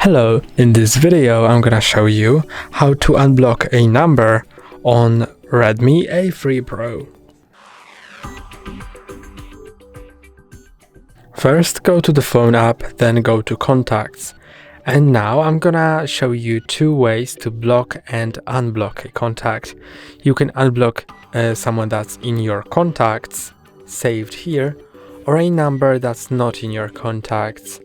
Hello, in this video I'm gonna show you how to unblock a number on Redmi A3 Pro. First go to the phone app, then go to contacts. And now I'm gonna show you two ways to block and unblock a contact. You can unblock someone that's in your contacts, saved here, or a number that's not in your contacts.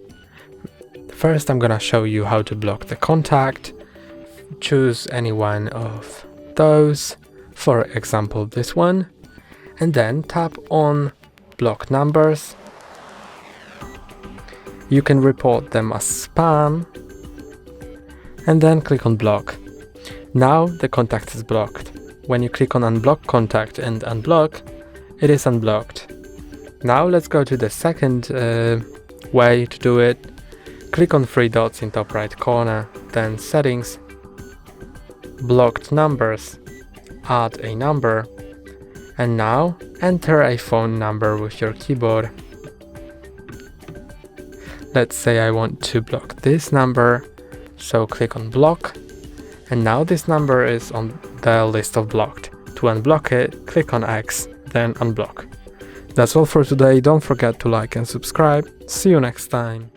First, I'm gonna show you how to block the contact. Choose any one of those, for example this one, and then tap on block numbers. You can report them as spam, and then click on block. Now the contact is blocked. When you click on unblock contact and unblock, it is unblocked. Now let's go to the second way to do it. Click on three dots in top right corner, then settings, blocked numbers, add a number, and now enter a phone number with your keyboard. Let's say I want to block this number, so click on block, and now this number is on the list of blocked. To unblock it, click on X, then unblock. That's all for today. Don't forget to like and subscribe. See you next time.